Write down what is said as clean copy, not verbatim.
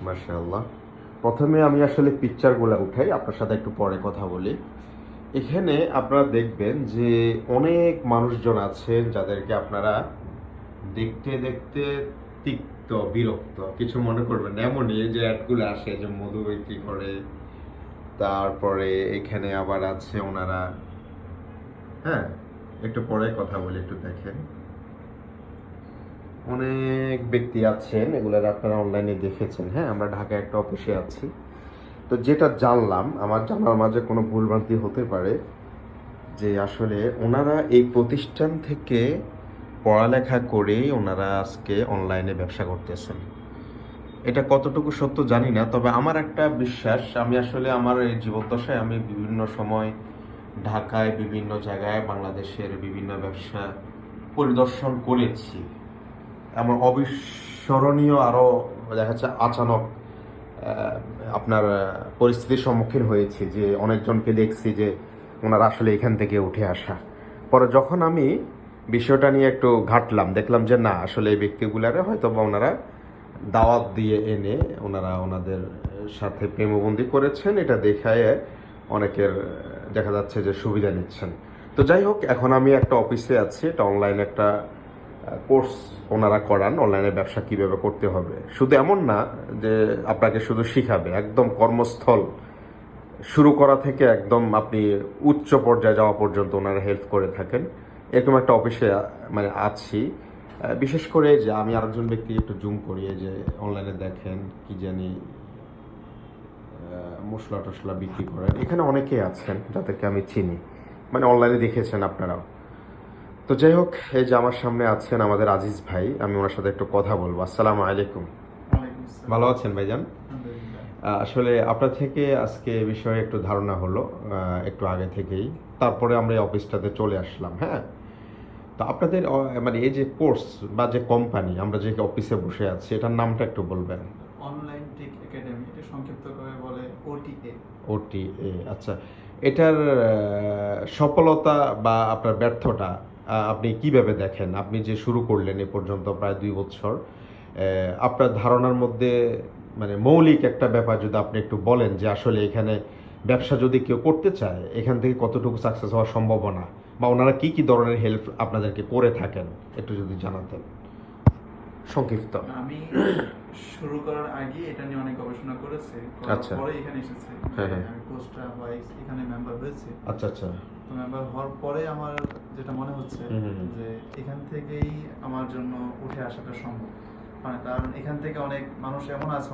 মাশাআল্লাহ। প্রথমে আমি আসলে পিকচারগুলো উঠাই, আপনার সাথে একটু পরে কথা বলি। এখানে আপনারা দেখবেন যে অনেক মানুষজন আছেন যাদেরকে আপনারা দেখতে দেখতে তিক্ত, বিরক্ত, কিছু মনে করবেন না। এমনই এই যে অ্যাডগুলো আসে যে মধু বিক্রি করে, তারপরে এখানে আবার আছে ওনারা, হ্যাঁ, একটু পরে কথা বলি, একটু দেখেন। অনেক ব্যক্তি আছেন, এগুলোর আপনারা অনলাইনে দেখেছেন। হ্যাঁ, আমরা ঢাকায় একটা অফিসে আছি। তো যেটা জানলাম, আমার জানার মাঝে কোনো ভুলভ্রান্তি হতে পারে, যে আসলে ওনারা এই প্রতিষ্ঠান থেকে পড়ালেখা করেই ওনারা আজকে অনলাইনে ব্যবসা করতেছেন। এটা কতটুকু সত্য জানি না, তবে আমার একটা বিশ্বাস, আমি আসলে আমার এই জীবদ্দশায় আমি বিভিন্ন সময় ঢাকায় বিভিন্ন জায়গায় বাংলাদেশের বিভিন্ন ব্যবসা পরিদর্শন করেছি। এমন অবিস্মরণীয় আরও দেখা যাচ্ছে আচানক আপনার পরিস্থিতির সম্মুখীন হয়েছি, যে অনেকজনকে দেখছি যে ওনারা আসলে এখান থেকে উঠে আসা। পরে যখন আমি বিষয়টা নিয়ে একটু ঘাটলাম, দেখলাম যে না, আসলে এই ব্যক্তিগুলারে হয়তো বা ওনারা দাওয়াত দিয়ে এনে ওনারা ওনাদের সাথে প্রেমবন্দি করেছেন, এটা দেখায় অনেকের দেখা যাচ্ছে যে সুবিধা নিচ্ছেন। তো যাই হোক, এখন আমি একটা অফিসে আছি, এটা অনলাইনে একটা কোর্স ওনারা করান, অনলাইনে ব্যবসা কিভাবে করতে হবে। শুধু এমন না যে আপনাকে শুধু শিখাবে, একদম কর্মস্থল শুরু করা থেকে একদম আপনি উচ্চ পর্যায়ে যাওয়া পর্যন্ত ওনারা হেল্প করে থাকেন। এরকম একটা অফিসে মানে আছি। বিশেষ করে যে আমি আরেকজন ব্যক্তি একটু জুম করি, যে অনলাইনে দেখেন কি জানি মশলা টশলা বিক্রি করেন, এখানে অনেকেই আছেন যাদেরকে আমি চিনি, মানে অনলাইনে দেখেছেন আপনারাও। তো যাই হোক, এই যে আমার সামনে আছেন আমাদের আজিজ ভাই, আমি ওনার সাথে একটু কথা বলবো। আসসালামু আলাইকুম। ভালো আছেন ভাইজান? আসলে আপনার থেকে আজকে এ বিষয়ে একটু ধারণা হলো একটু আগে থেকেই, তারপরে আমরা এই অফিসটাতে চলে আসলাম। হ্যাঁ, তো আপনাদের মানে এই যে কোর্স বা যে কোম্পানি, আমরা যে অফিসে বসে আছি, এটার নামটা একটু বলবেন? অনলাইন টেক একাডেমি, এটা সংক্ষিপ্ত করে বলে ওটিএ। ওটিএ, আচ্ছা। এটার সফলতা বা আপনার ব্যর্থতা আপনি কিভাবে দেখেন? আপনি যে শুরু করলেন এ পর্যন্ত প্রায় 2 বছর, আপনার ধারণার মধ্যে মানে মৌলিক একটা ব্যাপার যদি আপনি একটু বলেন, যে আসলে এখানে ব্যবসা যদি কেউ করতে চায়, এখান থেকে কতটুকু সাকসেস হওয়ার সম্ভাবনা, বা ওনারা কি কি ধরনের হেল্প আপনাদেরকে করে থাকেন, একটু যদি জানাতেন সংক্ষিপ্ত। আমি শুরু করার আগে এটা নিয়ে অনেক গবেষণা করেছি, আচ্ছা। পরে এখানে এসেছি। হ্যাঁ, হ্যাঁ। আমি পোস্টটা ওয়াইজ এখানে মেম্বার হয়েছি। আচ্ছা, আচ্ছা। তো মেম্বার হওয়ার পরে আমার যেটা মনে হচ্ছে যে এখান থেকেই আমার জন্য উঠে আসাটা সম্ভব। মানে কারণ এখান থেকে অনেক মানুষ এমন আছে